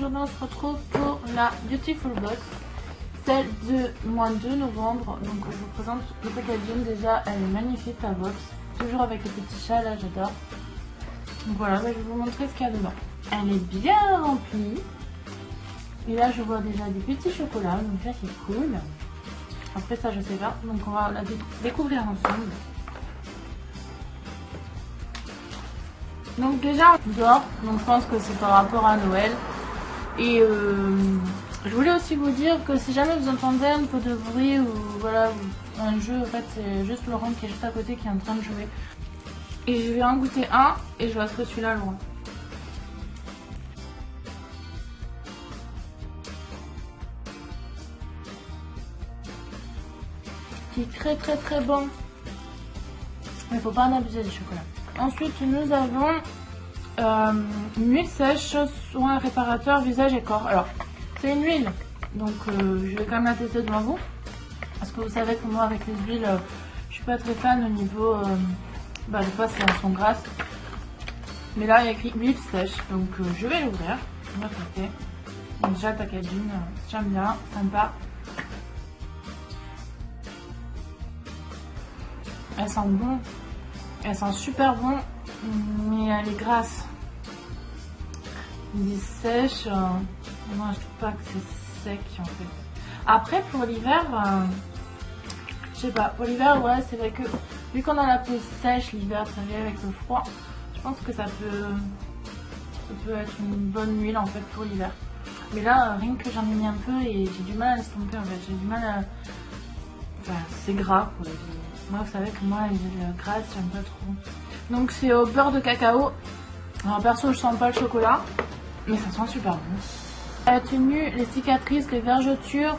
aujourd'hui on se retrouve pour la Beautiful Box, celle de mois de novembre. Donc je vous présente le packaging. Déjà elle est magnifique la box, toujours avec le petit chat là, j'adore. Donc voilà, je vais vous montrer ce qu'il y a dedans. Elle est bien remplie. Et là je vois déjà des petits chocolats, donc ça c'est cool. Après ça je sais pas, donc on va la découvrir ensemble. Donc déjà on dort, donc je pense que c'est par rapport à Noël. Et je voulais aussi vous dire que si jamais vous entendez un peu de bruit ou voilà un jeu, en fait c'est juste Laurent qui est juste à côté qui est en train de jouer. Et je vais en goûter un et je laisserai celui-là loin. Qui est très bon. Mais il faut pas en abuser du chocolat. Ensuite nous avons une huile sèche, soin réparateur visage et corps. Alors c'est une huile, donc je vais quand même la tester devant vous. Parce que vous savez que moi avec les huiles, je suis pas très fan au niveau, des fois elles sont grasses. Mais là il y a écrit huile sèche, donc je vais l'ouvrir, on va tester. Donc déjà le packaging, j'aime bien, sympa. Elle sent bon, elle sent super bon, mais elle est grasse. Ils disent sèche, moi je trouve pas que c'est sec en fait. Après pour l'hiver, je sais pas, pour l'hiver ouais c'est vrai que vu qu'on a la peau sèche l'hiver, ça vient avec le froid, je pense que ça peut être une bonne huile en fait pour l'hiver. Mais là rien que j'en ai mis un peu et j'ai du mal à l'estomper en fait, j'ai du mal à... Enfin c'est gras quoi. Moi vous savez que moi les huiles grasses j'aime pas trop. Donc c'est au beurre de cacao. Alors perso je sens pas le chocolat, mais ça sent super bon. La tenue, les cicatrices, les vergetures,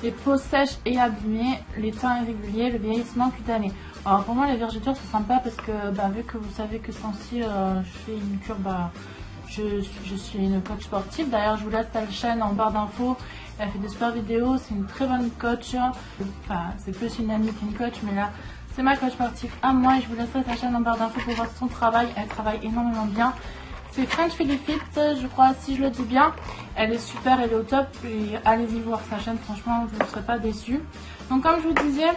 les peaux sèches et abîmées, les teints irréguliers, le vieillissement cutané. Alors pour moi les vergetures c'est sympa parce que vu que vous savez que Sensi, je fais une cure, je suis une coach sportive. D'ailleurs je vous laisse la chaîne en barre d'infos. Elle fait des super vidéos, c'est une très bonne coach. Enfin c'est plus une amie qu'une coach, mais là c'est ma coach sportive à moi et je vous laisserai sa chaîne en barre d'infos pour voir son travail. Elle travaille énormément bien. C'est French Philippines, je crois, si je le dis bien. Elle est super, elle est au top. Et allez-y voir sa chaîne, franchement, vous ne serez pas déçus. Donc comme je vous disais,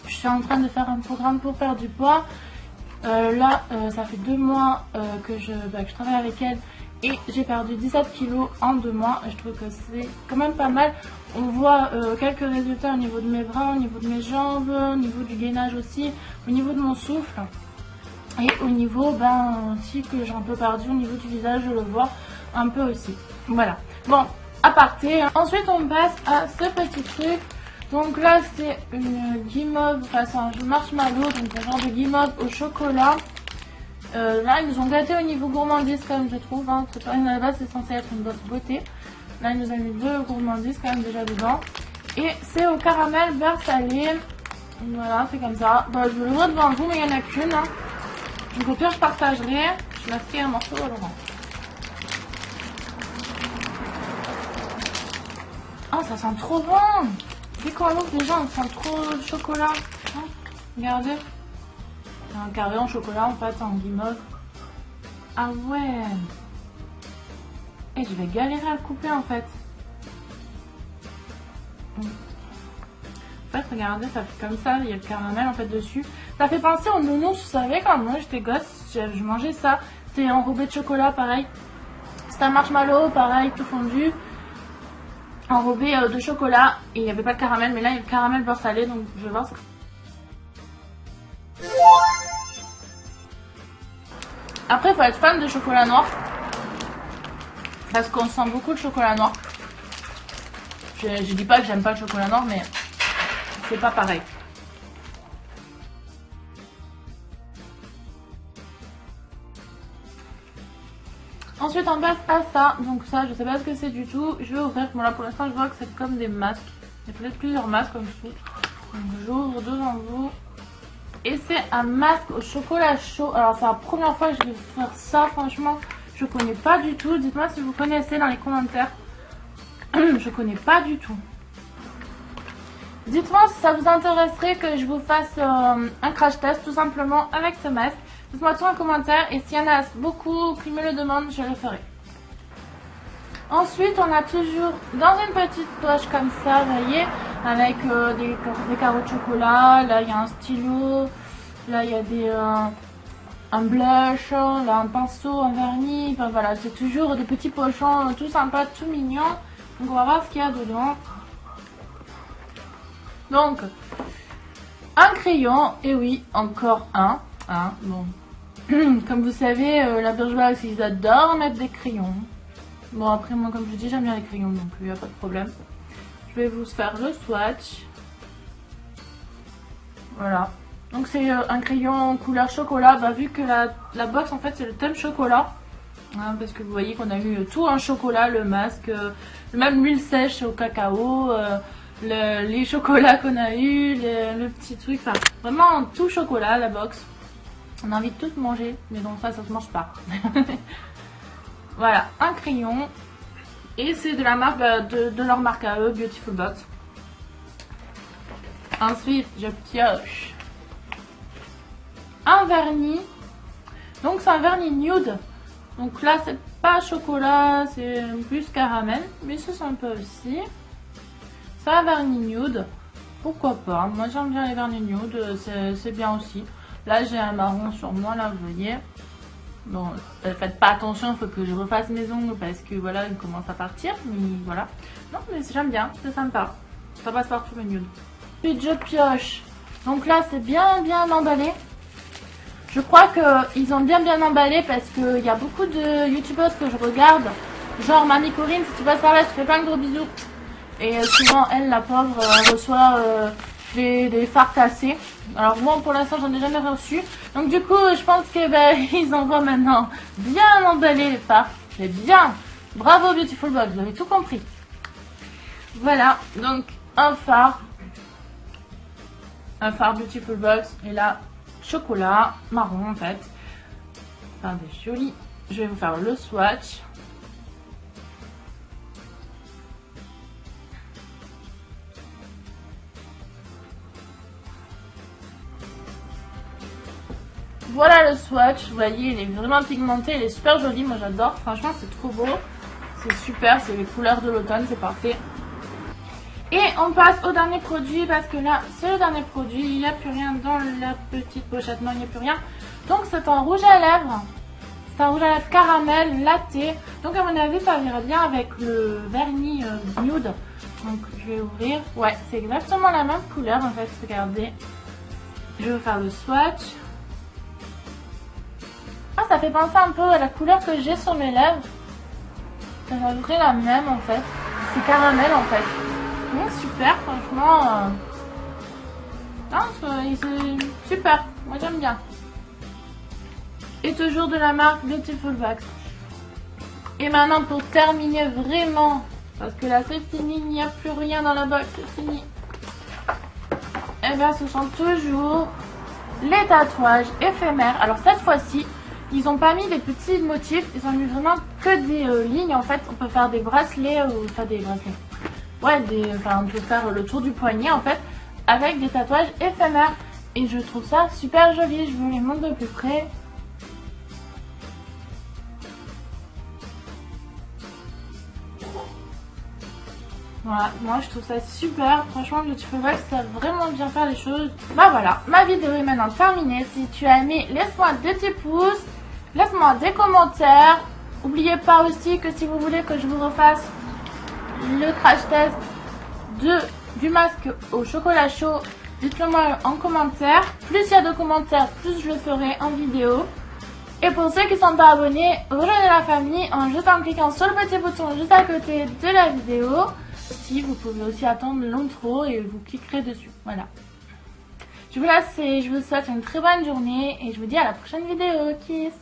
je suis en train de faire un programme pour perdre du poids. Ça fait 2 mois que je travaille avec elle. Et j'ai perdu 17 kilos en 2 mois. Je trouve que c'est quand même pas mal. On voit quelques résultats au niveau de mes bras, au niveau de mes jambes, au niveau du gainage aussi, au niveau de mon souffle. Et au niveau aussi que j'ai un peu perdu au niveau du visage, je le vois un peu aussi. Voilà. Bon, aparté. Ensuite on passe à ce petit truc. Donc là c'est une guimauve, enfin c'est un marshmallow, donc un genre de guimauve au chocolat. Là ils nous ont gâté au niveau gourmandise quand même je trouve. C'est pas une à la base, c'est censé être une boîte beauté. Là ils nous ont mis 2 gourmandises quand même déjà dedans. Et c'est au caramel beurre salé. Voilà, c'est comme ça. Je vais l'ouvrir devant vous mais il n'y en a qu'une. Donc au pire je partagerai. Je mettrai un morceau à Laurent. Oh ça sent trop bon. Dès qu'on l'ouvre les gens on sent trop le chocolat. Regardez. C'est un carré en chocolat en fait, en guimauve. Ah ouais. Et je vais galérer à le couper en fait. En fait regardez, ça fait comme ça, il y a le caramel en fait dessus. Ça fait penser aux nounous, vous savez quand moi j'étais gosse, je mangeais ça. C'était enrobé de chocolat pareil. C'était un marshmallow pareil, tout fondu. Enrobé de chocolat et il n'y avait pas de caramel, mais là il y a le caramel beurre salé, donc je vais voir ça. Après il faut être fan de chocolat noir parce qu'on sent beaucoup le chocolat noir. Je dis pas que j'aime pas le chocolat noir, mais c'est pas pareil. Ensuite on passe à ça, donc ça je sais pas ce que c'est du tout. Je vais ouvrir, bon là pour l'instant je vois que c'est comme des masques. Il y a peut-être plusieurs masques en dessous. Donc j'ouvre devant vous. Et c'est un masque au chocolat chaud. Alors c'est la première fois que je vais faire ça, franchement je connais pas du tout. Dites-moi si vous connaissez dans les commentaires. Je connais pas du tout. Dites-moi si ça vous intéresserait que je vous fasse un crash test tout simplement avec ce masque. Dites-moi tout en commentaire et s'il y en a beaucoup qui me le demandent, je le ferai. Ensuite, on a toujours dans une petite poche comme ça, vous voyez, avec des carreaux de chocolat. Là, il y a un stylo. Là, il y a un blush. Là, un pinceau, un vernis. Enfin, voilà, c'est toujours des petits pochons tout sympas, tout mignons. Donc, on va voir ce qu'il y a dedans. Donc, un crayon. Et oui, encore un. Bon. Comme vous savez, la bourgeoise, ils adorent mettre des crayons. Bon, après, moi, comme je dis, j'aime bien les crayons, donc il n'y a pas de problème. Je vais vous faire le swatch. Voilà. Donc, c'est un crayon couleur chocolat. Bah, vu que la box, en fait, c'est le thème chocolat. Hein, parce que vous voyez qu'on a eu tout en chocolat, le masque, même l'huile sèche au cacao, les chocolats qu'on a eu, le petit truc. Enfin, vraiment tout chocolat, la box. On a envie de tout manger, mais donc ça se mange pas. Voilà, un crayon. Et c'est de la marque, de leur marque à eux, Beautiful Box. Ensuite, je pioche un vernis. Donc c'est un vernis nude. Donc là, c'est pas chocolat, c'est plus caramel. Mais c'est sympa aussi. C'est un vernis nude. Pourquoi pas? Moi, j'aime bien les vernis nude. C'est bien aussi. Là, j'ai un marron sur moi, là, vous voyez. Bon, faites pas attention, il faut que je refasse mes ongles parce que voilà, ils commencent à partir. Mais voilà. Non, mais j'aime bien, c'est sympa. Ça passe partout le nude. Puis je pioche. Donc là, c'est bien emballé. Je crois qu'ils ont bien emballé parce qu'il y a beaucoup de youtubeuses que je regarde. Genre Mamie Corinne, si tu passes par là, je te fais plein de gros bisous. Et souvent, elle, la pauvre, elle reçoit des fards cassés. Alors moi, pour l'instant, j'en ai jamais reçu. Donc du coup, je pense que ils envoient maintenant bien emballé les fards. C'est bien. Bravo Beautiful Box, vous avez tout compris. Voilà, donc un phare Beautiful Box. Et là, chocolat, marron en fait. Enfin, des jolis. Je vais vous faire le swatch. Voilà le swatch, vous voyez, il est vraiment pigmenté, il est super joli, moi j'adore, franchement c'est trop beau, c'est super, c'est les couleurs de l'automne, c'est parfait. Et on passe au dernier produit parce que là c'est le dernier produit, il n'y a plus rien dans la petite pochette, non il n'y a plus rien. Donc c'est un rouge à lèvres, c'est un rouge à lèvres caramel latte, donc à mon avis ça ira bien avec le vernis nude. Donc je vais ouvrir, ouais c'est exactement la même couleur en fait, regardez. Je vais vous faire le swatch. Ah, ça fait penser un peu à la couleur que j'ai sur mes lèvres. Ça va être la même en fait. C'est caramel en fait. Donc super, franchement. C'est super. Moi j'aime bien. Et toujours de la marque Beautiful Box. Et maintenant pour terminer vraiment, parce que là c'est fini, il n'y a plus rien dans la box, c'est fini. Et bien ce sont toujours les tatouages éphémères. Alors cette fois-ci, ils n'ont pas mis des petits motifs, ils ont mis vraiment que des lignes. En fait, on peut faire des bracelets, ou enfin des bracelets. Ouais, on peut faire le tour du poignet en fait, avec des tatouages éphémères. Et je trouve ça super joli, je vous les montre de plus près. Voilà, moi je trouve ça super, franchement le Beautiful Box ça vraiment bien faire les choses. Bah voilà, ma vidéo est maintenant terminée. Si tu as aimé, laisse-moi des petits pouces, laisse-moi des commentaires. N'oubliez pas aussi que si vous voulez que je vous refasse le crash test du masque au chocolat chaud, dites-le moi en commentaire. Plus il y a de commentaires, plus je le ferai en vidéo. Et pour ceux qui ne sont pas abonnés, rejoignez la famille en cliquant sur le petit bouton juste à côté de la vidéo. Si vous pouvez aussi attendre l'intro et vous cliquerez dessus. Voilà. Je vous laisse et je vous souhaite une très bonne journée et je vous dis à la prochaine vidéo. Kiss!